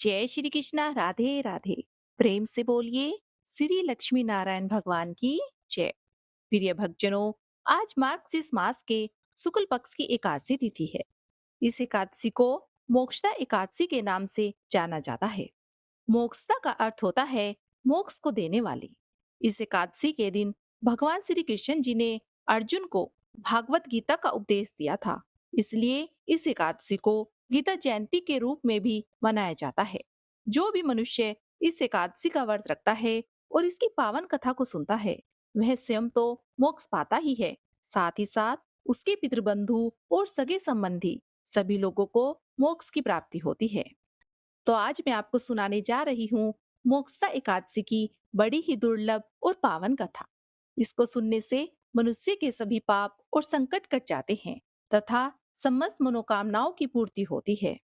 जय श्री कृष्णा। राधे राधे। प्रेम से बोलिए श्री लक्ष्मी नारायण भगवान की जय। प्रिय भक्तजनों, आज मार्गशीर्ष मास के शुक्ल पक्ष की एकादशी तिथि है। इस एकादशी को मोक्षदा एकादशी के नाम से जाना जाता है। मोक्षदा का अर्थ होता है मोक्ष को देने वाली। इस एकादशी के दिन भगवान श्री कृष्ण जी ने अर्जुन को भागवत गीता का उपदेश दिया था। इसलिए इस एकादशी को गीता जयंती के रूप में भी मनाया जाता है। जो भी मनुष्य इस एकादशी का व्रत रखता है और इसकी पावन कथा को सुनता है, वह स्वयं तो मोक्ष पाता ही है, साथ ही साथ उसके पितृबंधु और सगे संबंधी सभी लोगों को मोक्ष की प्राप्ति होती है। तो आज मैं आपको सुनाने जा रही हूँ मोक्षदा एकादशी की बड़ी ही दुर्लभ और पावन कथा। इसको सुनने से मनुष्य के सभी पाप और संकट कट जाते हैं तथा समस्त मनोकामनाओं की पूर्ति होती है।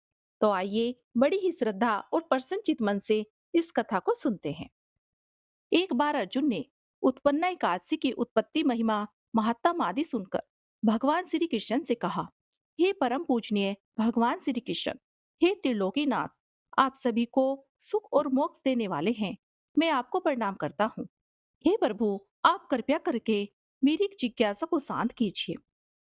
तो आइए बड़ी ही श्रद्धा और प्रसन्नचित मन से इस कथा को सुनते हैं। एक बार अर्जुन ने उत्पन्ना एकादशी की उत्पत्ति महिमा महात्म आदि सुनकर भगवान श्री कृष्ण से कहा, हे परम पूजनीय भगवान श्री कृष्ण, हे त्रिलोकीनाथ, आप सभी को सुख और मोक्ष देने वाले हैं। मैं आपको प्रणाम करता हूँ। हे प्रभु, आप कृपया करके मेरी जिज्ञासा को शांत कीजिए।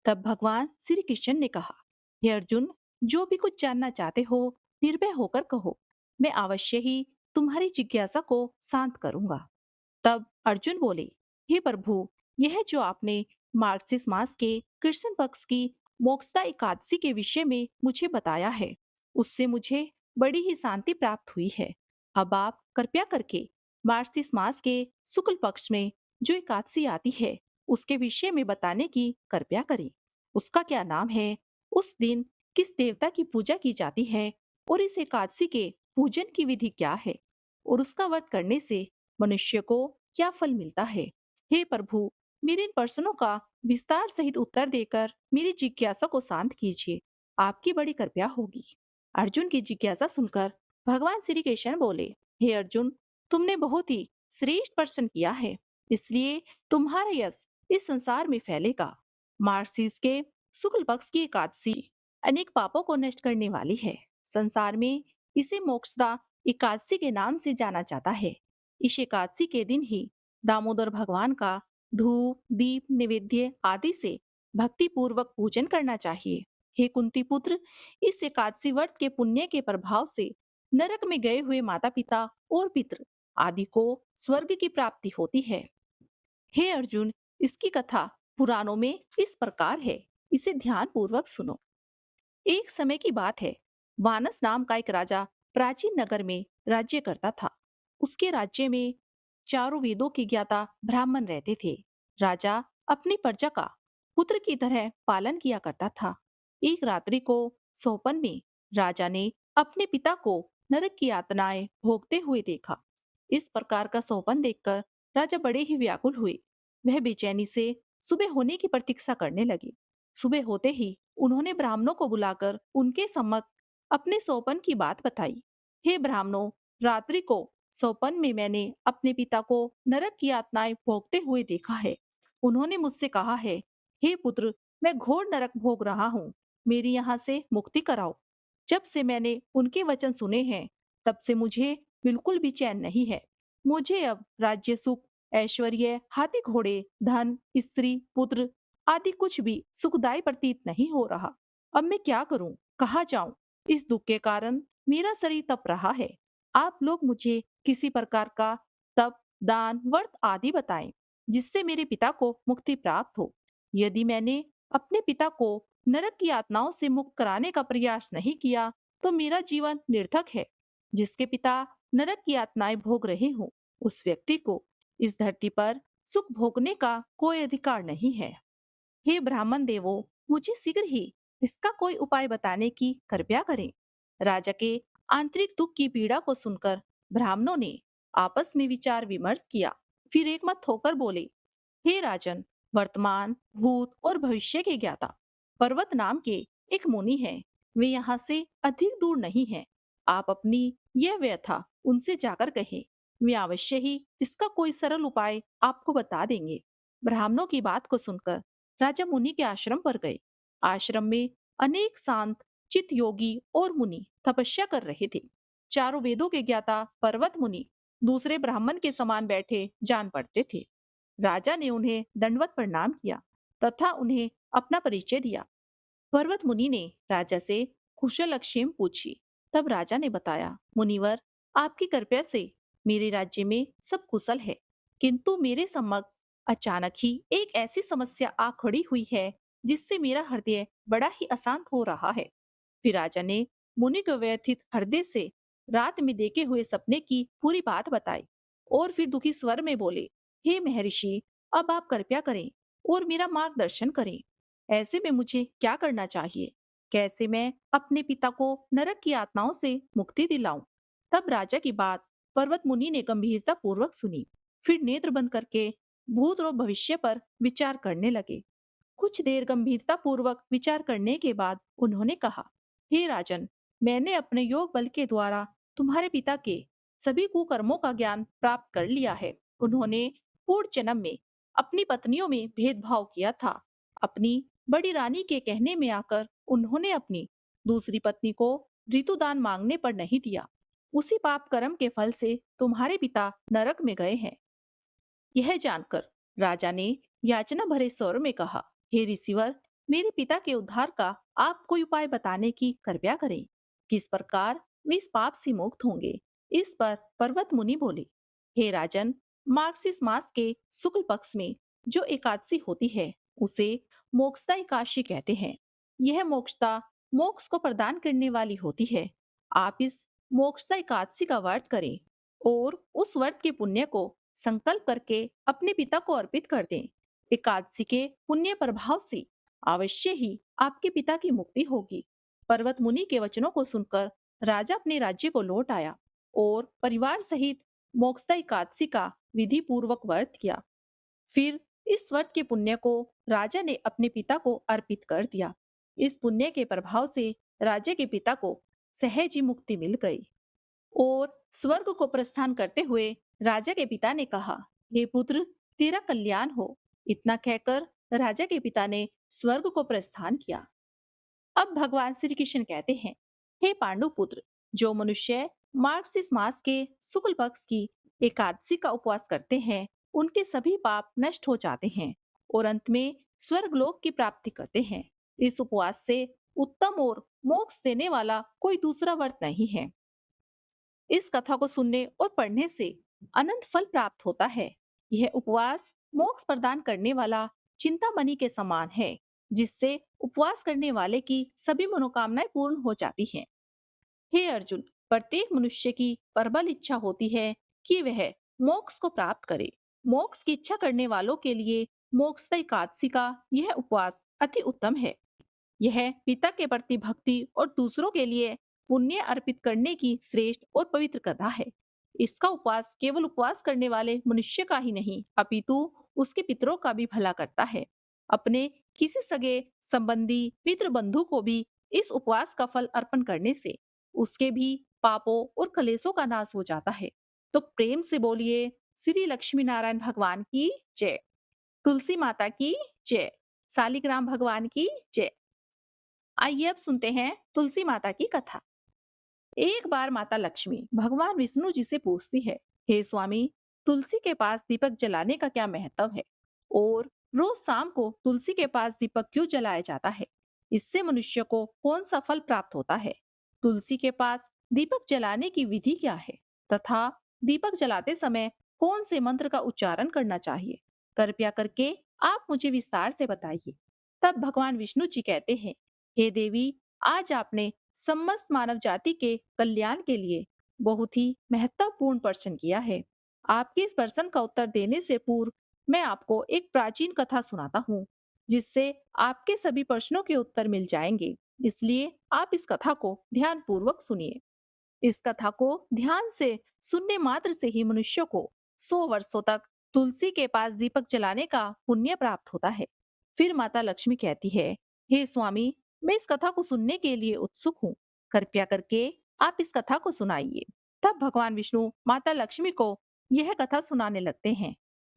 तब भगवान श्री कृष्ण ने कहा, हे अर्जुन, जो भी कुछ जानना चाहते हो निर्भय होकर कहो, मैं अवश्य ही तुम्हारी जिज्ञासा को शांत करूंगा। तब अर्जुन बोले, हे प्रभु, यह जो आपने मार्गशीर्ष मास के कृष्ण पक्ष की मोक्षदा एकादशी के विषय में मुझे बताया है, उससे मुझे बड़ी ही शांति प्राप्त हुई है। अब आप कृपया करके मार्गशीर्ष मास के शुक्ल पक्ष में जो एकादशी आती है, उसके विषय में बताने की कृपया करें। उसका क्या नाम है, उस दिन किस देवता की पूजा की जाती है और इस एकादशी के पूजन की विधि क्या है और उसका व्रत करने से मनुष्य को क्या फल मिलता है। हे प्रभु, मेरे इन प्रश्नों का विस्तार सहित उत्तर देकर मेरी जिज्ञासा को शांत कीजिए। आपकी बड़ी कृपया होगी। अर्जुन की जिज्ञासा सुनकर भगवान श्री कृष्ण बोले, हे अर्जुन, तुमने बहुत ही श्रेष्ठ प्रश्न किया है, इसलिए तुम्हारा यश इस संसार में फैलेगा। मार्गशीर्ष के शुक्ल पक्ष की एकादशी अनेक पापों को नष्ट करने वाली है। संसार में इसे मोक्षदा एकादशी के नाम से जाना जाता है। इस एकादशी के दिन ही दामोदर भगवान का धूप दीप नैवेद्य आदि से भक्ति पूर्वक पूजन करना चाहिए। हे कुंती पुत्र, इस एकादशी व्रत के पुण्य के प्रभाव से नरक में गए हुए माता पिता और पितृ आदि को स्वर्ग की प्राप्ति होती है। हे अर्जुन, इसकी कथा पुराणों में इस प्रकार है, इसे ध्यान पूर्वक सुनो। एक समय की बात है, वानस नाम का एक राजा प्राचीन नगर में राज्य करता था। उसके राज्य में चारों वेदों के ज्ञाता ब्राह्मण रहते थे। राजा अपनी प्रजा का पुत्र की तरह पालन किया करता था। एक रात्रि को सोपन में राजा ने अपने पिता को नरक की यातनाएं भोगते हुए देखा। इस प्रकार का सोपन देखकर राजा बड़े ही व्याकुल हुए। वह बेचैनी से सुबह होने की प्रतीक्षा करने लगे। सुबह होते ही उन्होंने ब्राह्मणों को बुलाकर उनके सम्मुख अपने सोपन की बात बताई। हे ब्राह्मणों, रात्रि को सोपन में मैंने अपने पिता को नरक की यातनाएं भोगते हुए देखा है। उन्होंने मुझसे कहा है, हे पुत्र, मैं घोर नरक भोग रहा हूँ, मेरी यहाँ से मुक्ति कराओ। जब से मैंने उनके वचन सुने हैं, तब से मुझे बिल्कुल भी चैन नहीं है। मुझे अब राज्य सुख, ऐश्वर्य, हाथी घोड़े, धन, स्त्री, पुत्र आदि कुछ भी सुखदायी प्रतीत नहीं हो रहा। अब मैं क्या करूं, कहाँ जाऊं? इस दुख के कारण मेरा शरीर तप रहा है। आप लोग मुझे किसी प्रकार का तप, दान, व्रत आदि बताएं, जिससे मेरे पिता को मुक्ति प्राप्त हो। यदि मैंने अपने पिता को नरक की यातनाओं से मुक्त कराने का प्रयास नहीं किया, तो मेरा जीवन निर्थक है। जिसके पिता नरक की यातनाएं भोग रहे हो, उस व्यक्ति को इस धरती पर सुख भोगने का कोई अधिकार नहीं है। हे ब्राह्मण देवों, मुझे शीघ्र ही इसका कोई उपाय बताने की कृपया करें। राजा के आंतरिक दुख की पीड़ा को सुनकर ब्राह्मणों ने आपस में विचार विमर्श किया। फिर एकमत होकर बोले, हे राजन, वर्तमान, भूत और भविष्य के ज्ञाता पर्वत नाम के एक मुनि हैं। वे यहाँ से अधिक दूर नहीं हैं। आप अपनी यह व्यथा उनसे जाकर कहें। वे अवश्य ही इसका कोई सरल उपाय आपको बता देंगे। ब्राह्मणों की बात को सुनकर राजा मुनि के आश्रम पर गए। आश्रम में अनेक शांत चित योगी और मुनि तपस्या कर रहे थे। चारों वेदों के ज्ञाता पर्वत मुनि दूसरे ब्राह्मण के समान बैठे जान पड़ते थे। राजा ने उन्हें दंडवत प्रणाम किया तथा उन्हें अपना परिचय दिया। पर्वत मुनि ने राजा से कुशल क्षेम पूछी। तब राजा ने बताया, मुनिवर, आपकी कृपा से मेरे राज्य में सब कुशल है, किंतु मेरे सम्मुख अचानक ही एक ऐसी समस्या आ खड़ी हुई है जिससे मेरा हृदय बड़ा ही अशांत हो रहा है। फिर राजा ने मुनि को व्यथित हृदय से रात में देखे हुए सपने की पूरी बात बताई और फिर दुखी स्वर में बोले, हे महर्षि, अब आप कृपया करें और मेरा मार्गदर्शन करें। ऐसे में मुझे क्या करना चाहिए? कैसे मैं अपने पिता को नरक की यातनाओं से मुक्ति दिलाऊं? तब राजा की बात पर्वत मुनि ने गंभीरता पूर्वक सुनी। फिर नेत्र बंद करके भूत और भविष्य पर विचार करने लगे। कुछ देर गंभीरता पूर्वक विचार करने के बाद उन्होंने कहा, हे राजन, मैंने अपने योग बल के द्वारा तुम्हारे पिता के सभी कुकर्मों का ज्ञान प्राप्त कर लिया है। उन्होंने पूर्व जन्म में अपनी पत्नियों में भेदभाव किया था। अपनी बड़ी रानी के कहने में आकर उन्होंने अपनी दूसरी पत्नी को ऋतुदान मांगने पर नहीं दिया। उसी पाप कर्म के फल से तुम्हारे पिता नरक में गए हैं। यह जानकर राजा ने याचना भरे स्वर में कहा, हे ऋषिवर, मेरे पिता के उद्धार का आप कोई उपाय बताने की कृपया करें। किस प्रकार वे इस पाप से मुक्त होंगे? इस पर पर्वत मुनि बोले, हे राजन, मार्गशीर्ष मास के शुक्ल पक्ष में जो एकादशी होती है उसे मोक्षदा एकादशी कहते हैं। यह मोक्षदा मोक्ष को प्रदान करने वाली होती है। आप इस मोक्षदा एकादशी का व्रत करें और उस व्रत के पुण्य को संकल्प करके अपने पिता को अर्पित कर दें। एकादशी के पुण्य प्रभाव से अवश्य ही आपके पिता की मुक्ति होगी। पर्वत मुनि के वचनों को सुनकर राजा अपने राज्य को लौट आया और परिवार सहित मोक्षदा एकादशी का विधि पूर्वक व्रत किया। फिर इस व्रत के पुण्य को राजा ने अपने पिता को अर्पित कर दिया। इस पुण्य के प्रभाव से राजा के पिता को सहज ही मुक्ति मिल गई और स्वर्ग को प्रस्थान करते हुए राजा के पिता ने कहा, हे पुत्र, तेरा कल्याण हो। इतना कहकर राजा के पिता ने स्वर्ग को प्रस्थान किया। अब भगवान श्री कृष्ण कहते हैं, हे पांडु पुत्र, जो मनुष्य मार्गशीर्ष मास के शुक्ल पक्ष की एकादशी का उपवास करते हैं, उनके सभी पाप नष्ट हो जाते हैं और अंत में स्वर्ग लोक की प्राप्ति करते हैं। इस उपवास से उत्तम और मोक्ष देने वाला कोई दूसरा व्रत नहीं है। इस कथा को सुनने और पढ़ने से अनंत फल प्राप्त होता है। यह उपवास मोक्ष प्रदान करने वाला चिंतामणि के समान है, जिससे उपवास करने वाले की सभी मनोकामनाएं पूर्ण हो जाती हैं। हे अर्जुन, प्रत्येक मनुष्य की प्रबल इच्छा होती है कि वह मोक्ष को प्राप्त करे। मोक्ष की इच्छा करने वालों के लिए मोक्ष एकादशी का यह उपवास अति उत्तम है। यह पिता के प्रति भक्ति और दूसरों के लिए पुण्य अर्पित करने की श्रेष्ठ और पवित्र कथा है। इसका उपवास केवल उपवास करने वाले मनुष्य का ही नहीं, अपितु उसके पितरों का भी भला करता है। अपने किसी सगे संबंधी पितृ बंधु को भी इस उपवास का फल अर्पण करने से उसके भी पापों और कलेशों का नाश हो जाता है। तो प्रेम से बोलिए, श्री लक्ष्मी नारायण भगवान की जय। तुलसी माता की जय। शालिग्राम भगवान की जय। आइए अब सुनते हैं तुलसी माता की कथा। एक बार माता लक्ष्मी भगवान विष्णु जी से पूछती है, हे स्वामी, तुलसी के पास दीपक जलाने का क्या महत्व है और रोज शाम को तुलसी के पास दीपक क्यों जलाया जाता है? इससे मनुष्य को कौन सा फल प्राप्त होता है? तुलसी के पास दीपक जलाने की विधि क्या है तथा दीपक जलाते समय कौन से मंत्र का उच्चारण करना चाहिए? कृपया करके आप मुझे विस्तार से बताइए। तब भगवान विष्णु जी कहते हैं, हे देवी, आज आपने समस्त मानव जाति के कल्याण के लिए बहुत ही महत्वपूर्ण प्रश्न किया है। आपके इस प्रश्न का उत्तर देने से पूर्व मैं आपको एक प्राचीन कथा सुनाता हूँ, जिससे आपके सभी प्रश्नों के उत्तर मिल जाएंगे। इसलिए आप इस कथा को ध्यान पूर्वक सुनिए। इस कथा को ध्यान से सुनने मात्र से ही मनुष्य को 100 वर्षों तक तुलसी के पास दीपक जलाने का पुण्य प्राप्त होता है। फिर माता लक्ष्मी कहती है, हे स्वामी, मैं इस कथा को सुनने के लिए उत्सुक हूँ। कृपया करके आप इस कथा को सुनाइए। तब भगवान विष्णु माता लक्ष्मी को यह कथा सुनाने लगते हैं।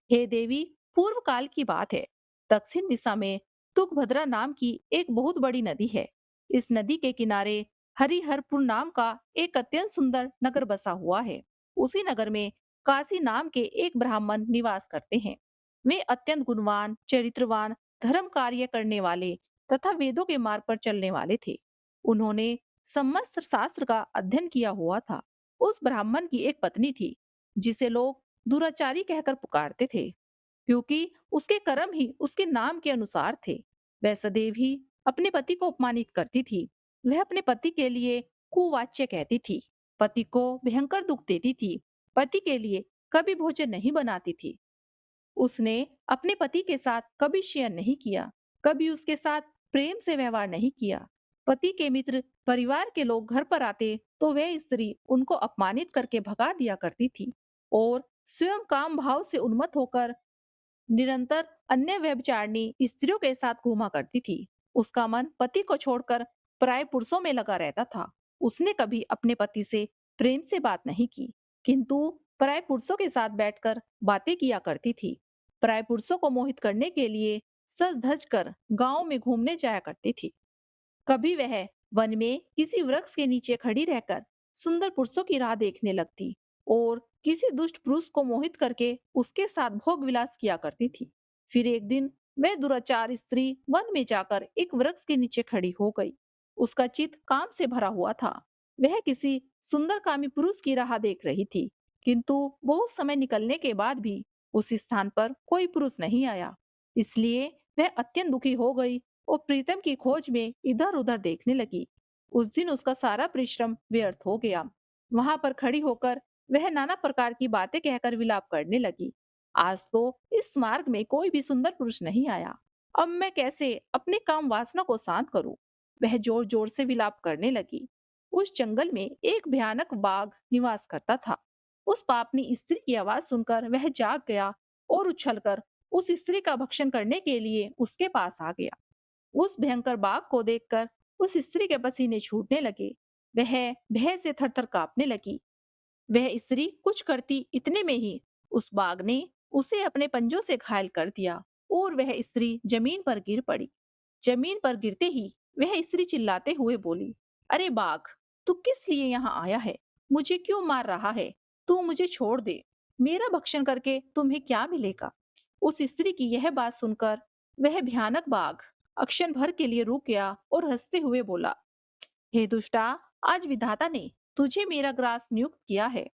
हे देवी, पूर्व काल की बात है। दक्षिण दिशा में तुंगभद्रा नाम की एक बहुत बड़ी नदी है। इस नदी के किनारे हरिहरपुर नाम का एक अत्यंत सुंदर नगर बसा हुआ है। उसी नगर में काशी नाम के एक ब्राह्मण निवास करते हैं। वे अत्यंत गुणवान, चरित्रवान, धर्म कार्य करने वाले तथा वेदों के मार्ग पर चलने वाले थे। उन्होंने समस्त शास्त्र का अध्ययन किया हुआ था। उस ब्राह्मण की एक पत्नी थी, जिसे लोग दुराचारी कहकर पुकारते थे, क्योंकि उसके कर्म ही उसके नाम के अनुसार थे। वह सदैव ही अपने पति को अपमानित करती थी। वह अपने पति के लिए कुवाच्य कहती थी, पति को भयंकर दुख देती थी, पति के लिए कभी भोजन नहीं बनाती थी। उसने अपने पति के साथ कभी शेयर नहीं किया, कभी उसके साथ प्रेम से व्यवहार नहीं किया। पति के मित्र, परिवार के लोग घर पर आते तो वह स्त्री उनको अपमानित करके भगा दिया करती थी और स्वयं काम भाव से उन्मत्त होकर निरंतर अन्य व्यभिचारिणी स्त्रियों के साथ घूमा करती थी। उसका मन पति को छोड़कर पराये पुरुषों में लगा रहता था। उसने कभी अपने पति से प्रेम से बात नहीं की, किंतु पराये पुरुषों के साथ बैठकर बातें किया करती थी। पराये पुरुषों को मोहित करने के लिए सज धज कर गांव में घूमने जाया करती थी। कभी वह वन में किसी वृक्ष के नीचे खड़ी रहकर सुंदर पुरुषों की राह देखने लगती और किसी दुष्ट पुरुष को मोहित करके उसके साथ भोग विलास किया करती थी। फिर एक दिन वह दुराचार स्त्री वन में जाकर एक वृक्ष के नीचे खड़ी हो गई। उसका चित्त काम से भरा हुआ था। वह किसी सुंदर कामी पुरुष की राह देख रही थी, किंतु बहुत समय निकलने के बाद भी उस स्थान पर कोई पुरुष नहीं आया। इसलिए वह अत्यंत दुखी हो गई और प्रीतम की खोज में इधर उधर देखने लगी। उस दिन उसका सारा परिश्रम व्यर्थ हो गया। वहां पर खड़ी होकर वह नाना प्रकार की बातें कहकर विलाप करने लगी। आज तो इस मार्ग में कोई भी सुंदर पुरुष नहीं आया। अब मैं कैसे अपने काम वासना को शांत करूं? वह जोर जोर से विलाप करने लगी। उस जंगल में एक भयानक बाघ निवास करता था। उस पापनी स्त्री की आवाज सुनकर वह जाग गया और उछलकर उस स्त्री का भक्षण करने के लिए उसके पास आ गया। उस भयंकर बाघ को देखकर उस स्त्री के पसीने छूटने लगे। वह भय से थरथर कांपने लगी। वह स्त्री कुछ करती इतने में ही उस बाघ ने उसे अपने पंजों से घायल कर दिया और वह स्त्री जमीन पर गिर पड़ी। जमीन पर गिरते ही वह स्त्री चिल्लाते हुए बोली, अरे बाघ, तू किस लिए यहाँ आया है? मुझे क्यों मार रहा है? तू मुझे छोड़ दे। मेरा भक्षण करके तुम्हें क्या मिलेगा? उस स्त्री की यह बात सुनकर वह भयानक बाघ अक्षण भर के लिए रुक गया और हंसते हुए बोला, हे दुष्टा, आज विधाता ने तुझे मेरा ग्रास नियुक्त किया है।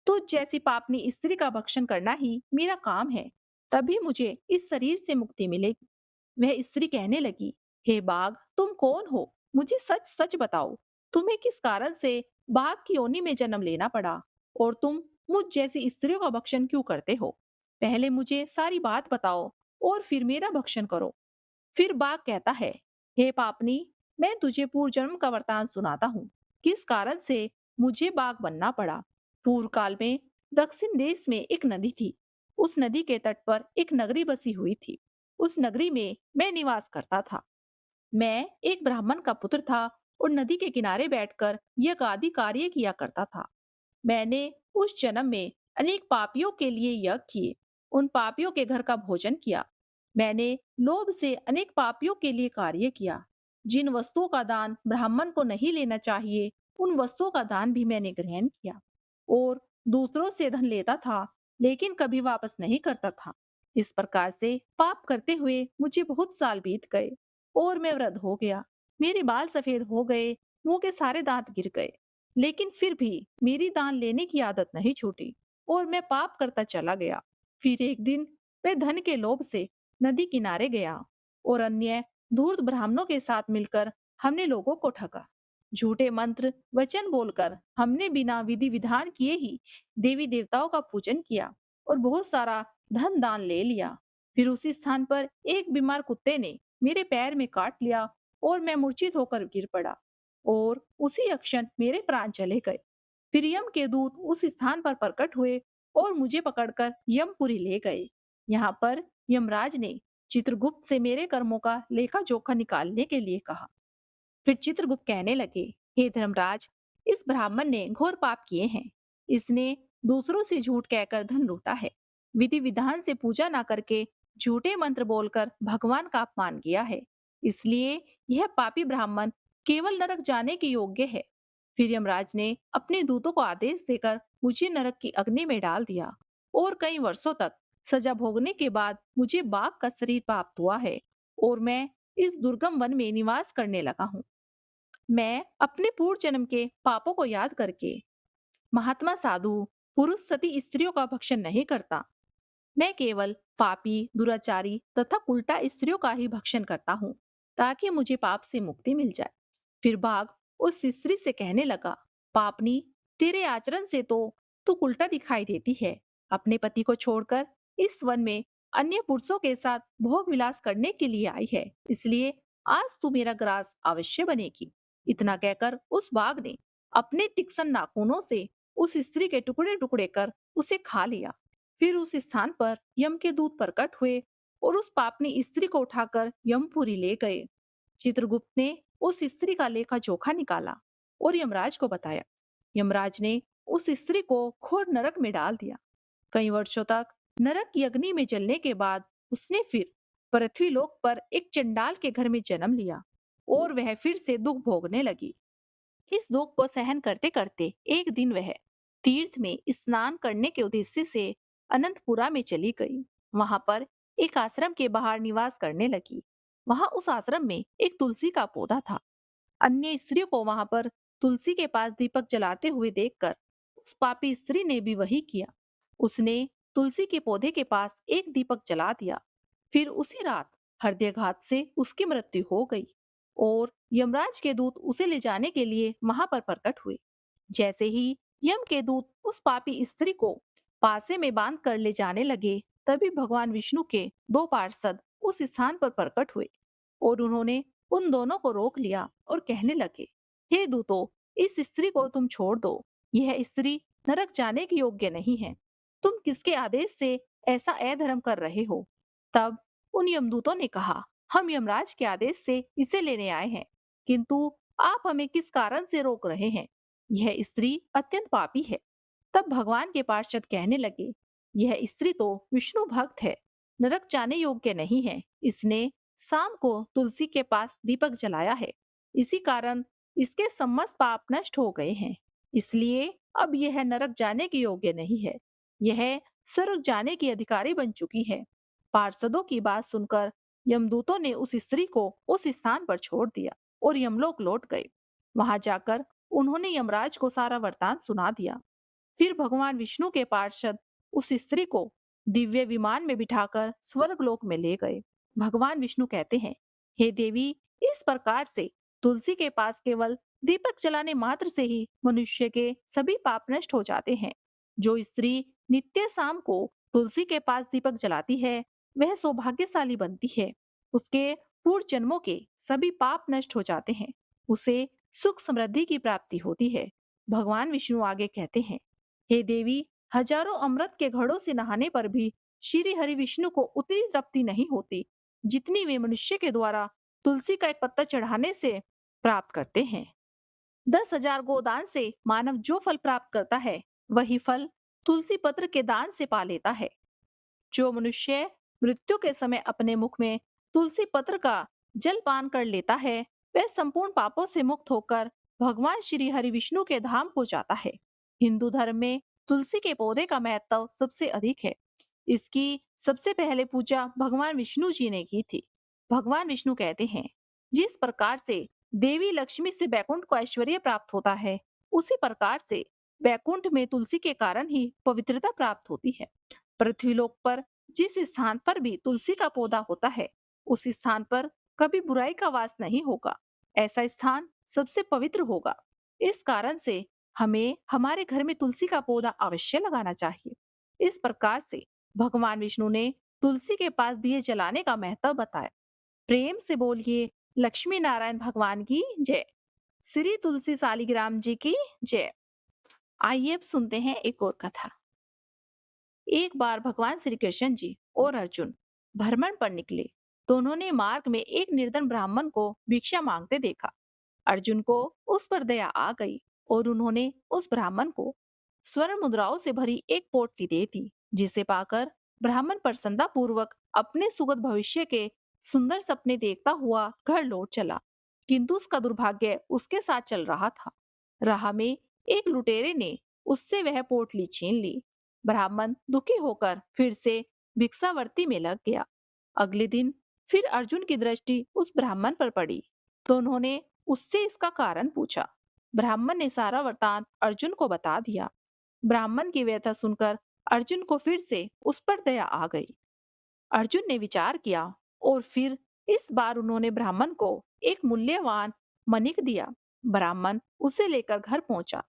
तुझ जैसी पापनी स्त्री का भक्षण करना ही मेरा काम है। तभी मुझे इस शरीर से मुक्ति मिलेगी। वह स्त्री कहने लगी, हे बाघ, तुम कौन हो? मुझे सच सच बताओ। तुम्हें किस कारण से बाघ की योनि में जन्म लेना पड़ा और तुम मुझ जैसी स्त्रियों का भक्षण क्यों करते हो? पहले मुझे सारी बात बताओ और फिर मेरा भक्षण करो। फिर बाघ कहता है, हे पापनी, मैं तुझे पूर्व जन्म का वृतांत सुनाता हूँ। किस कारण से मुझे बाघ बनना पड़ा। पूर्व काल में दक्षिण देश में एक नदी थी। उस नदी के तट पर एक नगरी बसी हुई थी। उस नगरी में मैं निवास करता था। मैं एक ब्राह्मण का पुत्र था और नदी के किनारे बैठकर यह आदि कार्य किया करता था। मैंने उस जन्म में अनेक पापियों के लिए यज्ञ किए, उन पापियों के घर का भोजन किया। मैंने लोभ से अनेक पापियों के लिए कार्य किया। जिन वस्तुओं का दान ब्राह्मण को नहीं लेना चाहिए, उन वस्तुओं का दान भी मैंने ग्रहण किया और दूसरों से धन लेता था, लेकिन कभी वापस नहीं करता था। इस प्रकार से पाप करते हुए मुझे बहुत साल बीत गए और मैं वृद्ध हो गया। मेरे बाल सफेद हो गए, मुंह के सारे दांत गिर गए, लेकिन फिर भी मेरी दान लेने की आदत नहीं छूटी और मैं पाप करता चला गया। फिर एक दिन मैं धन के लोभ से नदी किनारे गया और अन्य धूर्त ब्राह्मणों के साथ मिलकर हमने लोगों को ठगा। झूठे मंत्र वचन बोलकर हमने बिना विधि विधान किए ही देवी देवताओं का पूजन किया और बहुत सारा धन दान ले लिया। फिर उसी स्थान पर एक बीमार कुत्ते ने मेरे पैर में काट लिया और मैं मूर्छित होकर गिर पड़ा और उसी क्षण मेरे प्राण चले गए। फिर यम के दूत उस स्थान पर प्रकट हुए और मुझे पकड़कर यमपुरी ले गए। यहाँ पर यमराज ने चित्रगुप्त से मेरे कर्मों का लेखा जोखा निकालने के लिए कहा। फिर चित्रगुप्त कहने लगे, हे धर्मराज, इस ब्राह्मण ने घोर पाप किए हैं। इसने दूसरों से झूठ कहकर धन लूटा है। विधि विधान से पूजा ना करके झूठे मंत्र बोलकर भगवान का अपमान किया है। इसलिए यह पापी ब्राह्मण केवल नरक जाने के योग्य है। फिर यमराज ने अपने दूतों को आदेश देकर मुझे नरक की अग्नि में डाल दिया और कई वर्षों तक सजा भोगने के बाद मुझे बाघ का शरीर प्राप्त हुआ है और मैं इस दुर्गम वन में निवास करने लगा हूँ। मैं अपने पूर्व जन्म के पापों को याद करके महात्मा साधु पुरुष सती स्त्रियों का भक्षण नहीं करता। मैं केवल पापी, दुराचारी तथा उल्टा स्त्रियों का ही भक्षण करता हूँ ताकि मुझे पाप से मुक्ति मिल जाए। फिर बाघ उस स्त्री से कहने लगा, पापनी, तेरे आचरण से तो तू उल्टा दिखाई देती है। अपने पति को छोड़कर इस वन में अन्य पुरुषों के साथ भोग विलास करने के लिए आई है, इसलिए आज तू मेरा ग्रास अवश्य बनेगी। इतना कहकर उस बाघ ने अपने तीक्ष्ण नाखूनों से उस स्त्री के टुकड़े टुकड़े कर उसे खा लिया। फिर उस स्थान पर यम के दूत प्रकट हुए और उस पापनी स्त्री को उठाकर यमपुरी ले गए। चित्रगुप्त ने उस स्त्री का लेखा जोखा निकाला और यमराज को बताया। यमराज ने उस स्त्री को घोर नरक में डाल दिया। कई वर्षों तक नरक की अग्नि में जलने के बाद उसने फिर पृथ्वी लोक पर एक चंडाल के घर में जन्म लिया और वह फिर से दुख भोगने लगी। इस दुख को सहन करते करते एक दिन वह तीर्थ में स्नान करने के उद्देश्य से अनंतपुरा में चली गई। वहां पर एक आश्रम के बाहर निवास करने लगी। वहां उस आश्रम में एक तुलसी का पौधा था। अन्य स्त्रियों को वहां पर तुलसी के पास दीपक जलाते हुए देखकर उस पापी स्त्री ने भी वही किया। उसने तुलसी के पौधे के पास एक दीपक जला दिया। फिर उसी रात हृदयघात से उसकी मृत्यु हो गई और यमराज के दूत उसे ले जाने के लिए वहां पर प्रकट हुए। जैसे ही यम के दूत उस पापी स्त्री को पासे में बांध कर ले जाने लगे, तभी भगवान विष्णु के दो पार्षद उस स्थान पर प्रकट हुए और उन्होंने उन दोनों को रोक लिया और कहने लगे, हे दूतों, इस स्त्री को तुम छोड़ दो। यह स्त्री नरक जाने के योग्य नहीं है। तुम किसके आदेश से ऐसा अधर्म कर रहे हो? तब उन यमदूतों ने कहा, हम यमराज के आदेश से इसे लेने आए हैं, किंतु आप हमें किस कारण से रोक रहे हैं? यह स्त्री अत्यंत पापी है। तब भगवान के पार्षद कहने लगे, यह स्त्री तो विष्णु भक्त है, नरक जाने योग्य नहीं है। इसने शाम को तुलसी के पास दीपक जलाया है, इसी कारण इसके समस्त पाप नष्ट हो गए हैं। इसलिए अब यह नरक जाने के योग्य नहीं है। यह स्वर्ग जाने की अधिकारी बन चुकी है। पार्षदों की बात सुनकर यमदूतों ने उस स्त्री को उस स्थान पर छोड़ दिया और यमलोक लौट गए। वहां जाकर उन्होंने यमराज को सारा वृतांत सुना दिया। फिर भगवान विष्णु के पार्षद उस स्त्री को दिव्य विमान में बिठाकर स्वर्ग लोक में ले गए। भगवान विष्णु कहते हैं, हे देवी, इस प्रकार से तुलसी के पास केवल दीपक जलाने मात्र से ही मनुष्य के सभी पाप नष्ट हो जाते हैं। जो स्त्री नित्य शाम को तुलसी के पास दीपक जलाती है, वह सौभाग्यशाली बनती है। उसके पूर्व जन्मों के सभी पाप नष्ट हो जाते हैं। उसे सुख समृद्धि की प्राप्ति होती है। भगवान विष्णु आगे कहते हैं, हे देवी, हजारों अमृत के घड़ों से नहाने पर भी श्री हरि विष्णु को उतनी तृप्ति नहीं होती जितनी वे मनुष्य के द्वारा तुलसी का एक पत्ता चढ़ाने से प्राप्त करते हैं। 10,000 गोदान से मानव जो फल प्राप्त करता है, वही फल तुलसी पत्र के दान से पा लेता है। जो मनुष्य मृत्यु के समय अपने मुख में तुलसी पत्र का जल पान कर लेता है, वह संपूर्ण पापों से मुक्त होकर भगवान श्री हरि विष्णु के धाम को जाता है। हिंदू धर्म में तुलसी के पौधे का महत्व सबसे अधिक है। इसकी सबसे पहले पूजा भगवान विष्णु जी ने की थी। भगवान विष्णु कहते हैं, जिस प्रकार से देवी लक्ष्मी से बैकुंठ को ऐश्वर्य प्राप्त होता है, उसी प्रकार से बैकुंठ में तुलसी के कारण ही पवित्रता प्राप्त होती है। पृथ्वीलोक पर जिस स्थान पर भी तुलसी का पौधा होता है, उस स्थान पर कभी बुराई का वास नहीं होगा। ऐसा स्थान सबसे पवित्र होगा। इस कारण से हमें हमारे घर में तुलसी का पौधा अवश्य लगाना चाहिए। इस प्रकार से भगवान विष्णु ने तुलसी के पास दिए जलाने का महत्व बताया। प्रेम से बोलिए लक्ष्मी नारायण भगवान की जय। श्री तुलसी सालिग्राम जी की जय। आइए अब सुनते हैं एक और कथा। एक बार भगवान श्री कृष्ण जी और अर्जुन भ्रमण पर निकले। दोनों ने मार्ग में एक निर्धन ब्राह्मण को भिक्षा मांगते देखा। अर्जुन को उस पर दया आ गई और उन्होंने उस ब्राह्मण को स्वर्ण मुद्राओं से भरी एक पोटली दे दी, जिसे पाकर ब्राह्मण प्रसन्नता पूर्वक अपने सुगत भविष्य के सुंदर सपने देखता हुआ घर लौट चला। किंतु उसका दुर्भाग्य उसके साथ चल रहा था। राह में एक लुटेरे ने उससे वह पोटली छीन ली। ब्राह्मण दुखी होकर फिर से भिक्षावर्ती में लग गया। अगले दिन फिर अर्जुन की दृष्टि उस ब्राह्मण पर पड़ी, तो उन्होंने उससे इसका कारण पूछा। ब्राह्मण ने सारा वृतांत अर्जुन को बता दिया। ब्राह्मण की व्यथा सुनकर अर्जुन को फिर से उस पर दया आ गई। अर्जुन ने विचार किया और फिर इस बार उन्होंने ब्राह्मण को एक मूल्यवान मणिक दिया। ब्राह्मण उसे लेकर घर पहुंचा।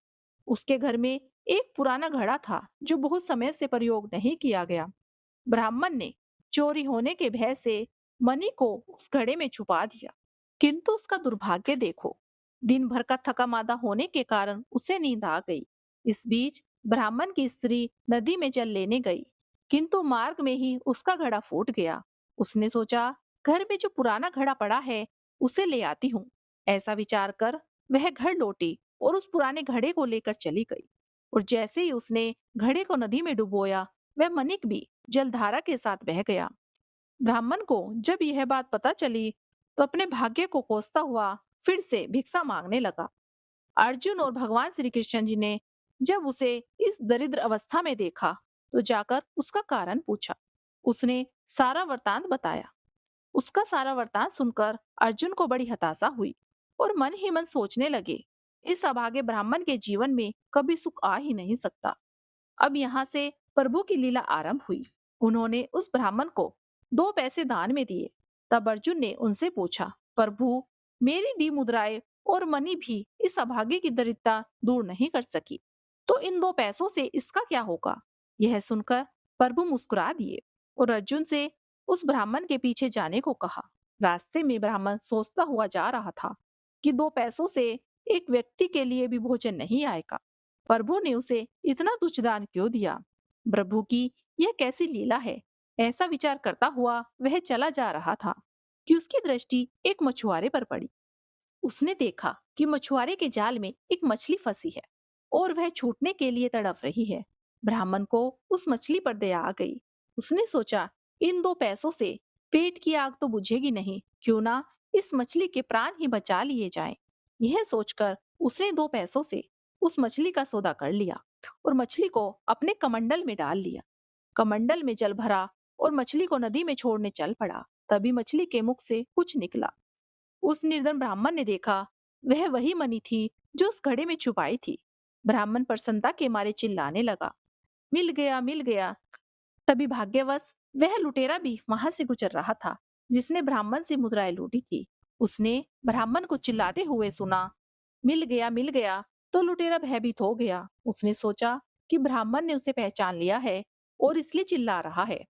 उसके घर में एक पुराना घड़ा था जो बहुत समय से प्रयोग नहीं किया गया। ब्राह्मण ने चोरी होने के भय से मणि को उस घड़े में छुपा दिया। किंतु उसका दुर्भाग्य देखो, दिन भर का थका मादा होने के कारण उसे नींद आ गई। इस बीच ब्राह्मण की स्त्री नदी में जल लेने गई, किंतु मार्ग में ही उसका घड़ा फूट गया। उसने सोचा, घर में जो पुराना घड़ा पड़ा है उसे ले आती हूँ। ऐसा विचार कर वह घर लौटी और उस पुराने घड़े को लेकर चली गई। और जैसे ही उसने घड़े को नदी में डुबोया, वह मनिक भी जलधारा के साथ बह गया। ब्राह्मण को जब यह बात पता चली, तो अपने भाग्य को कोसता हुआ फिर से भिक्षा मांगने लगा। अर्जुन और भगवान श्री कृष्ण जी ने जब उसे इस दरिद्र अवस्था में देखा, तो जाकर उसका कारण पूछा। उसने सारा वृतांत बताया। उसका सारा वृतांत सुनकर अर्जुन को बड़ी हताशा हुई और मन ही मन सोचने लगे, इस अभागे ब्राह्मण के जीवन में कभी सुख आ ही नहीं सकता। अब यहाँ से प्रभु की लीला आरंभ हुई। उन्होंने उस ब्राह्मण को 2 पैसे दान में दिए। तब अर्जुन ने उनसे पूछा, प्रभु, मेरी दी मुद्राएं और मणि भी इस अभागे की दरिद्रता दूर नहीं कर सकी, तो इन 2 पैसों से इसका क्या होगा? यह सुनकर प्रभु मुस्कुरा दिए और अर्जुन से उस ब्राह्मण के पीछे जाने को कहा। रास्ते में ब्राह्मण सोचता हुआ जा रहा था कि 2 पैसों से एक व्यक्ति के लिए भी भोजन नहीं आएगा। प्रभु ने उसे इतना तुच्छ दान क्यों दिया? प्रभु की यह कैसी लीला है? ऐसा विचार करता हुआ वह चला जा रहा था कि उसकी दृष्टि एक मछुआरे पर पड़ी। उसने देखा कि मछुआरे के जाल में एक मछली फंसी है और वह छूटने के लिए तड़प रही है। ब्राह्मण को उस मछली पर दया आ गई। उसने सोचा, इन 2 पैसों से पेट की आग तो बुझेगी नहीं, क्यों ना इस मछली के प्राण ही बचा लिए जाएं। यह सोचकर उसने 2 पैसों से उस मछली का सौदा कर लिया और मछली को अपने कमंडल में डाल लिया। कमंडल में जल भरा और मछली को नदी में छोड़ने चल पड़ा। तभी मछली के मुख से कुछ निकला। उस निर्धन ब्राह्मण ने देखा, वह वही मणि थी जो उस घड़े में छुपाई थी। ब्राह्मण प्रसन्नता के मारे चिल्लाने लगा, मिल गया, मिल गया। तभी भाग्यवश वह लुटेरा भी वहां से गुजर रहा था, जिसने ब्राह्मण से मुद्राएं लूटी थी। उसने ब्राह्मण को चिल्लाते हुए सुना, मिल गया, तो लुटेरा भयभीत हो गया। उसने सोचा कि ब्राह्मण ने उसे पहचान लिया है और इसलिए चिल्ला रहा है।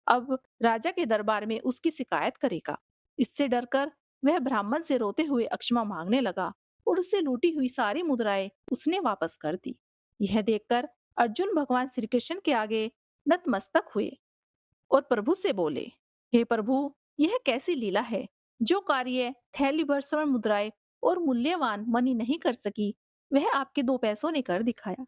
अब राजा के दरबार में उसकी शिकायत करेगा। इससे डरकर वह ब्राह्मण से रोते हुए क्षमा मांगने लगा और उससे लूटी हुई सारी मुद्राएं उसने वापस कर दी। यह देखकर अर्जुन भगवान श्री कृष्ण के आगे नतमस्तक हुए और प्रभु से बोले, हे प्रभु, यह कैसी लीला है? जो कार्य थैली भर स्वर्ण मुद्राएं और मूल्यवान मणि नहीं कर सकी, वह आपके 2 पैसों ने कर दिखाया।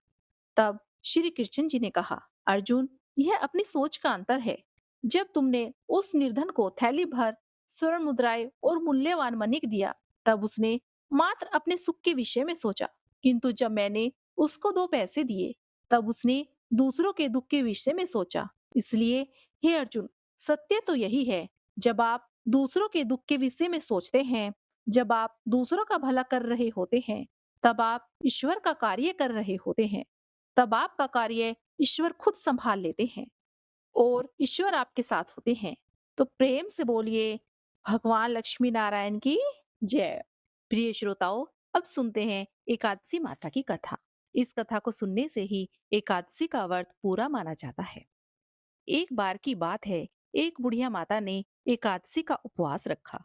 तब श्री कृष्ण जी ने कहा, अर्जुन, यह अपनी सोच का अंतर है। जब तुमने उस निर्धन को थैली भर स्वर्ण मुद्राएं और मूल्यवान मणिक दिया, तब उसने मात्र अपने सुख के विषय में सोचा, किंतु जब मैंने उसको 2 पैसे दिए, तब उसने दूसरों के दुख के विषय में सोचा। इसलिए हे अर्जुन, सत्य तो यही है, जब आप दूसरों के दुख के विषय में सोचते हैं, जब आप दूसरों का भला कर रहे होते हैं, तब आप ईश्वर का कार्य कर रहे होते हैं। तब आपका कार्य ईश्वर खुद संभाल लेते हैं और ईश्वर आपके साथ होते हैं। तो प्रेम से बोलिए, भगवान लक्ष्मी नारायण की जय। प्रिय श्रोताओं, अब सुनते हैं एकादशी माता की कथा। इस कथा को सुनने से ही एकादशी का व्रत पूरा माना जाता है। एक बार की बात है, एक बुढ़िया माता ने एकादशी का उपवास रखा।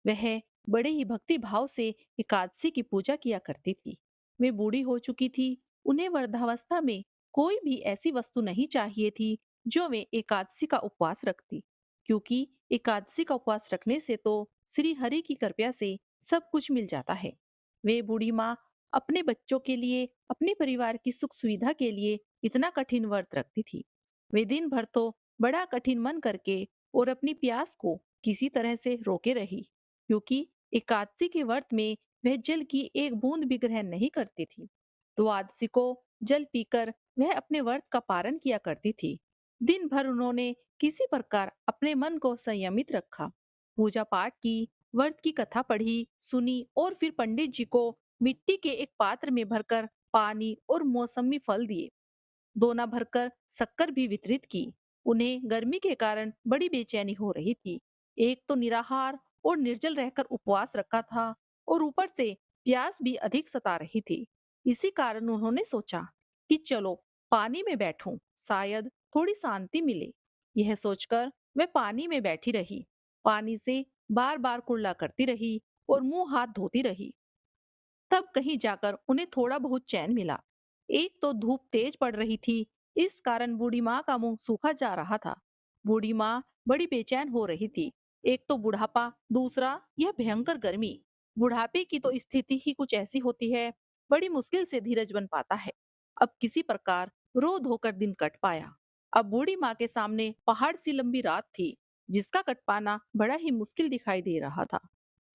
वह बड़े ही भक्ति भाव से एकादशी की पूजा किया करती थी। वे बूढ़ी हो चुकी थी। उन्हें वृद्धावस्था में कोई भी ऐसी वस्तु नहीं चाहिए थी जो वे एकादशी का उपवास रखती, क्योंकि एकादशी का उपवास रखने से तो श्री हरि की कृपा से सब कुछ मिल जाता है। वे बूढ़ी माँ अपने बच्चों के लिए, अपने परिवार की सुख सुविधा के लिए इतना कठिन व्रत रखती थी। वे दिन भर तो बड़ा कठिन मन करके और अपनी प्यास को किसी तरह से रोके रही, क्योंकि एकादशी के व्रत में वह जल की एक बूंद भी ग्रहण नहीं करती थी। द्वादशी को जल पीकर वह अपने व्रत का पारण किया करती थी। दिन भर उन्होंने किसी प्रकार अपने मन को संयमित रखा, पूजा पाठ की, व्रत की कथा पढ़ी, सुनी और फिर पंडित जी को मिट्टी के एक पात्र में भरकर पानी और मौसमी फल दिए। दोना भरकर शक्कर भी वितरित की। उन्हें गर्मी के कारण बड़ी बेचैनी हो रही थी। एक तो निराहार और निर्जल रहकर उपवास रखा था और ऊपर से प्यास भी अधिक सता रही थी। इसी कारण उन्होंने सोचा कि चलो पानी में बैठूं, शायद थोड़ी शांति मिले। यह सोचकर वह पानी में बैठी रही, पानी से बार बार कुल्ला करती रही और मुंह हाथ धोती रही। तब कहीं जाकर उन्हें थोड़ा बहुत चैन मिला। एक तो धूप तेज पड़ रही थी, इस कारण बूढ़ी माँ का मुंह सूखा जा रहा था। बूढ़ी माँ बड़ी बेचैन हो रही थी। एक तो बुढ़ापा, दूसरा यह भयंकर गर्मी। बुढ़ापे की तो स्थिति ही कुछ ऐसी होती है, बड़ी मुश्किल से धीरज बन पाता है। अब किसी प्रकार रो धोकर दिन कट पाया। अब बूढ़ी माँ के सामने पहाड़ सी लंबी रात थी, जिसका कट पाना बड़ा ही मुश्किल दिखाई दे रहा था।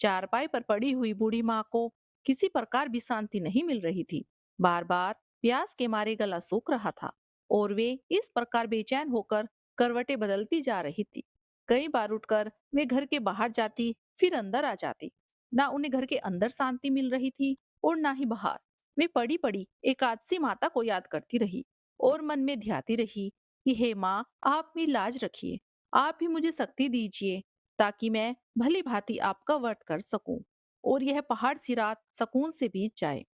चारपाई पर पड़ी हुई बूढ़ी माँ को किसी प्रकार भी शांति नहीं मिल रही थी। बार बार प्यास के मारे गला सूख रहा था और वे इस प्रकार बेचैन होकर करवटें बदलती जा रही थी। कई बार उठकर वे घर के बाहर जाती, फिर अंदर आ जाती। ना उन्हें घर के अंदर शांति मिल रही थी और ना ही बाहर। वे पड़ी पड़ी एकादशी माता को याद करती रही और मन में ध्याती रही कि हे माँ, आप मेरी लाज रखिए, आप ही मुझे शक्ति दीजिए ताकि मैं भली भांति आपका व्रत कर सकूं और यह पहाड़ सी रात सुकून से बीत जाए।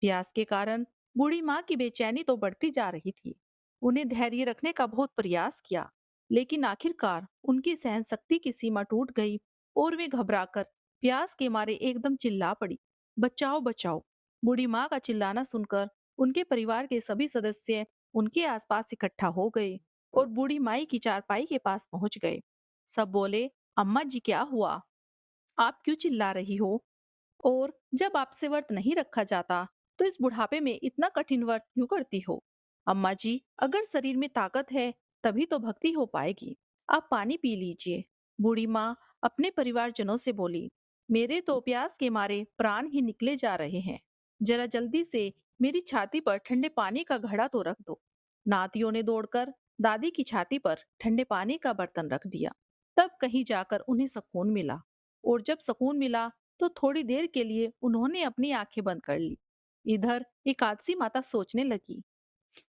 प्यास के कारण बूढ़ी माँ की बेचैनी तो बढ़ती जा रही थी। उन्हें धैर्य रखने का बहुत प्रयास किया, लेकिन आखिरकार उनकी सहन शक्ति की सीमा टूट गई और वे घबराकर प्यास के मारे एकदम चिल्ला पड़ी, बचाओ बचाओ। बूढ़ी माँ का चिल्लाना सुनकर उनके परिवार के सभी सदस्य उनके आसपास इकट्ठा हो गए और बूढ़ी माई की चारपाई के पास पहुंच गए। सब बोले, अम्मा जी क्या हुआ? आप क्यों चिल्ला रही हो? और जब आपसे व्रत नहीं रखा जाता तो इस बुढ़ापे में इतना कठिन व्रत क्यों करती हो? अम्मा जी, अगर शरीर में ताकत है तभी तो भक्ति हो पाएगी। आप पानी पी लीजिए। बूढ़ी माँ अपने परिवारजनों से बोली, मेरे तो प्यास के मारे प्राण ही निकले जा रहे हैं। जरा जल्दी से मेरी छाती पर ठंडे पानी का घड़ा तो रख दो। नातियों ने दौड़कर दादी की छाती पर ठंडे पानी का बर्तन रख दिया। तब कहीं जाकर उन्हें सुकून मिला और जब सुकून मिला तो थोड़ी देर के लिए उन्होंने अपनी आंखें बंद कर ली। इधर एकादशी माता सोचने लगी,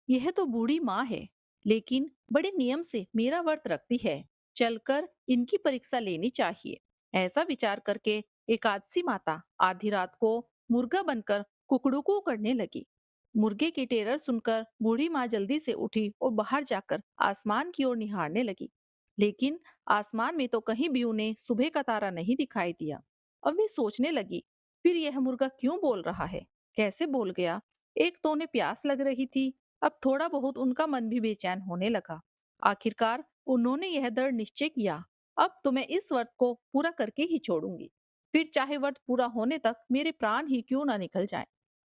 यह तो बूढ़ी माँ है, लेकिन बड़े नियम से मेरा व्रत रखती है। चलकर इनकी परीक्षा लेनी चाहिए। ऐसा विचार करके एकादशी माता आधी रात को मुर्गा बनकर कुकड़ू करने लगी। मुर्गे की टेरर सुनकर बूढ़ी माँ जल्दी से उठी और बाहर जाकर आसमान की ओर निहारने लगी। लेकिन आसमान में तो कहीं भी उन्हें सुबह का तारा नहीं दिखाई दिया। अब वे सोचने लगी, फिर यह मुर्गा क्यों बोल रहा है? कैसे बोल गया? एक तो उन्हें प्यास लग रही थी, अब थोड़ा बहुत उनका मन भी बेचैन होने लगा। आखिरकार उन्होंने यह दृढ़ निश्चय किया, अब तो मैं इस व्रत को पूरा करके ही छोड़ूंगी, फिर चाहे व्रत पूरा होने तक मेरे प्राण ही क्यों ना निकल जाएं।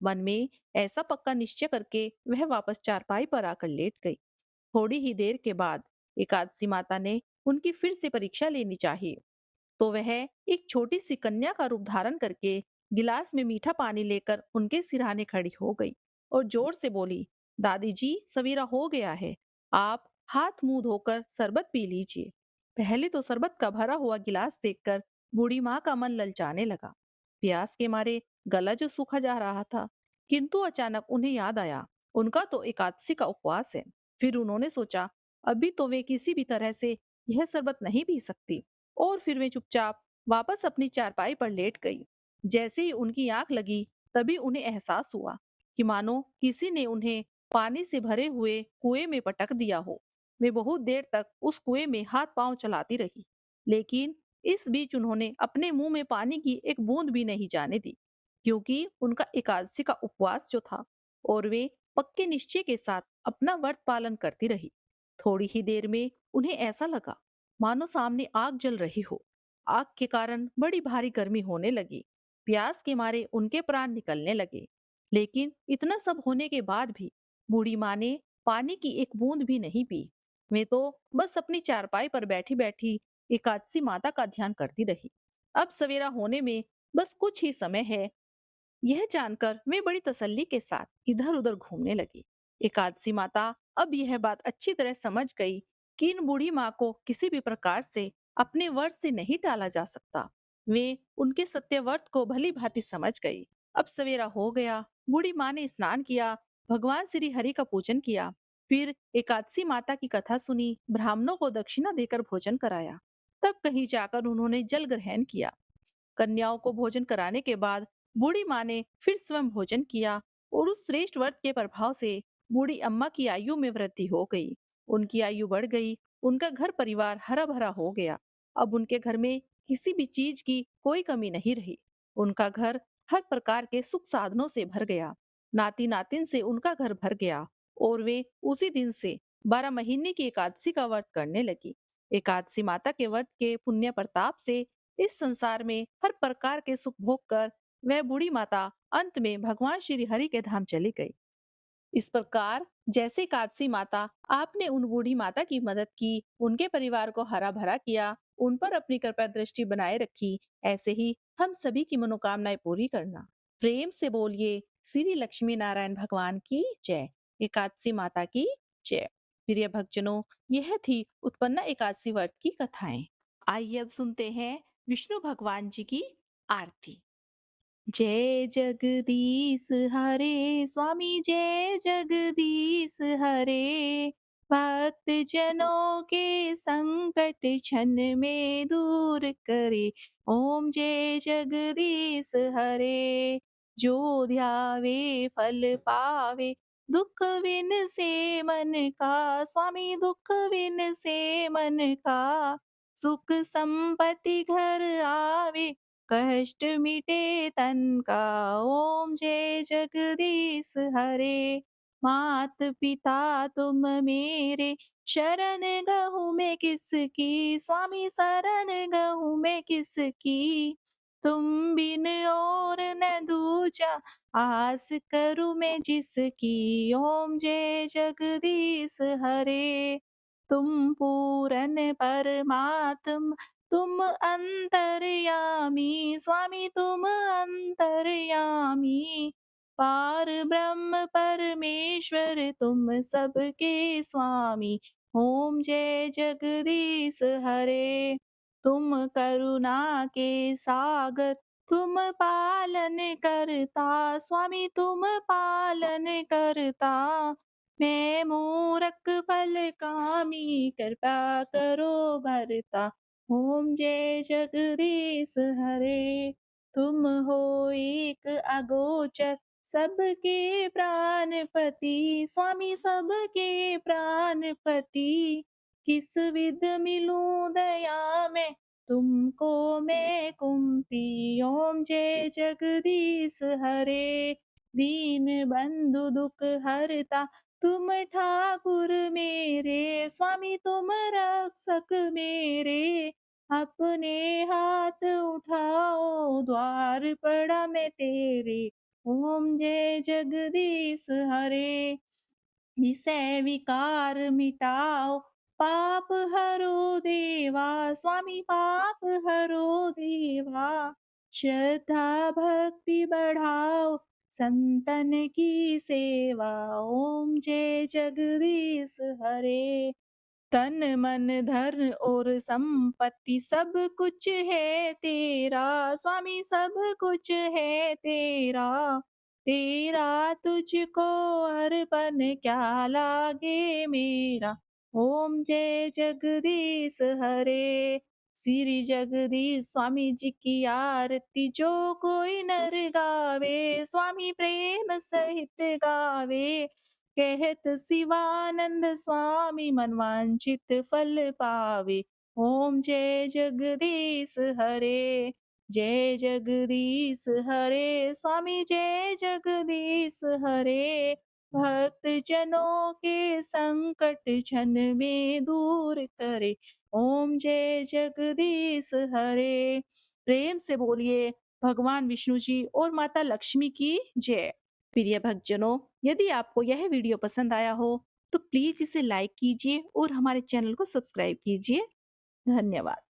मन में ऐसा पक्का निश्चय करके वह वापस चारपाई पर आकर लेट गई। थोड़ी ही देर के बाद एकादशी माता ने उनकी फिर से परीक्षा लेनी चाहिए, तो वह एक छोटी सी कन्या का रूप धारण करके गिलास में मीठा पानी लेकर उनके सिरहाने खड़ी हो गई और जोर से बोली, दादी जी, सवेरा हो गया है, आप हाथ मुंह धोकर शरबत पी लीजिए। पहले तो शरबत का भरा हुआ गिलास देखकर बूढ़ी माँ का मन ललचाने लगा। प्यास के मारे गला जो सूखा जा रहा था, किंतु अचानक उन्हें याद आया, उनका तो एकादशी का उपवास है। फिर उन्होंने सोचा, अभी तो वे किसी भी तरह से यह शरबत नहीं पी सकती और फिर वे चुपचाप वापस अपनी चारपाई पर लेट गई। जैसे ही उनकी आंख लगी, तभी उन्हें एहसास हुआ कि मानो किसी ने उन्हें पानी से भरे हुए कुएं में पटक दिया हो। वे बहुत देर तक उस कुएं में हाथ पांव चलाती रही, लेकिन इस बीच उन्होंने अपने मुंह में पानी की एक बूंद भी नहीं जाने दी, क्योंकि उनका एकादशी का उपवास जो था और वे पक्के निश्चय के साथ अपना व्रत पालन करती रही। थोड़ी ही देर में उन्हें ऐसा लगा मानो सामने आग जल रही हो। आग के कारण बड़ी भारी गर्मी होने लगी। प्यास के मारे उनके प्राण निकलने लगे। लेकिन इतना सब होने के बाद भी बूढ़ी माँ ने पानी की एक बूंद भी नहीं पी। वे तो बस अपनी चारपाई पर बैठी बैठी एकादशी माता का ध्यान करती रही। अब सवेरा होने में बस कुछ ही समय है यह जानकर वे बड़ी तसल्ली के साथ इधर-उधर घूमने लगी। एकादशी माता अब यह बात अच्छी तरह समझ गई कि इन बूढ़ी माँ को किसी भी प्रकार से अपने व्रत से नहीं टाला जा सकता। वे उनके सत्य व्रत को भली भांति समझ गई। अब सवेरा हो गया। बूढ़ी माँ ने स्नान किया, भगवान श्री हरि का पूजन किया, फिर एकादशी माता की कथा सुनी, ब्राह्मणों को दक्षिणा देकर भोजन कराया। तब कहीं जाकर उन्होंने जल ग्रहण किया। कन्याओं को भोजन कराने के बाद बूढ़ी माँ ने फिर स्वयं भोजन किया और उस श्रेष्ठ व्रत के प्रभाव से बूढ़ी अम्मा की आयु में वृद्धि हो गई। उनकी आयु बढ़ गई, उनका घर परिवार हरा भरा हो गया। अब उनके घर में किसी भी चीज की कोई कमी नहीं रही। उनका घर हर प्रकार के सुख साधनों से भर गया। नाती नातिन से उनका घर भर गया और वे उसी दिन से 12 महीने की एकादशी का व्रत करने लगी। एकादशी माता के व्रत के पुण्य प्रताप से इस संसार में हर प्रकार के सुख भोग कर वह बूढ़ी माता अंत में भगवान श्री हरि के धाम चली गई। इस प्रकार जैसे कादसी माता आपने उन बूढ़ी माता की मदद की, उनके परिवार को हरा भरा किया, उन पर अपनी कृपा दृष्टि बनाए रखी, ऐसे ही हम सभी की मनोकामनाएं पूरी करना। प्रेम से बोलिए श्री लक्ष्मी नारायण भगवान की जय। एकादशी माता की जय। प्रिय भक्तजनों, यह थी उत्पन्ना एकादशी व्रत की कथाएं। आइए अब सुनते हैं विष्णु भगवान जी की आरती। जय जगदीश हरे स्वामी, जय जगदीश हरे। भक्त जनों के संकट क्षण में दूर करे। ओम जय जगदीश हरे। जो ध्यावे फल पावे, दुख विन से मन का। स्वामी दुख विन से मन का। सुख संपत्ति घर आवे, कष्ट मिटे तन का। ओम जय जगदीश हरे। मात पिता तुम मेरे, शरण गहूँ मैं किसकी। स्वामी शरण गहूँ मैं किसकी। तुम बिन और न दूजा, आस करूँ मैं जिसकी। ओम जय जगदीश हरे। तुम पूरन परमात्म, तुम अंतर्यामी। स्वामी तुम अंतर्यामी। पार ब्रह्म परमेश्वर तुम सबके स्वामी। ओम जय जगदीश हरे। तुम करुणा के सागर, तुम पालन करता। स्वामी तुम पालन करता। मैं मूरख फल कामी, कृपा करो भरता। ओम जय जगदीश हरे। तुम हो एक अगोचर, सबके प्राणपति। स्वामी सबके प्राणपति। किस विध मिलूं दया में, तुमको मैं कुंती। ओम जय जगदीश हरे। दीन बंधु दुख हरता, तुम ठाकुर मेरे। स्वामी तुम रक्षक मेरे। अपने हाथ उठाओ, द्वार पड़ा मैं तेरे। ओम जय जगदीश हरे। विषय विकार मिटाओ, पाप हरो देवा। स्वामी पाप हरो देवा। श्रद्धा भक्ति बढ़ाओ, संतन की सेवा। ओम जय जगदीश हरे। तन मन धन और संपत्ति सब कुछ है तेरा। स्वामी सब कुछ है तेरा। तेरा तुझको अर्पण क्या लागे मेरा। ओम जय जगदीश हरे। श्री जगदीश स्वामी जी की आरती जो कोई नर गावे। स्वामी प्रेम सहित गावे। कहत शिवानंद स्वामी मनवांचित फल पावे। ओम जय जगदीश हरे। जय जगदीश हरे। स्वामी जय जगदीश हरे। भक्त जनों के संकट क्षण में दूर करे। ओम जय जगदीश हरे। प्रेम से बोलिए भगवान विष्णु जी और माता लक्ष्मी की जय। प्रिय भक्तजनों, यदि आपको यह वीडियो पसंद आया हो तो प्लीज इसे लाइक कीजिए और हमारे चैनल को सब्सक्राइब कीजिए। धन्यवाद।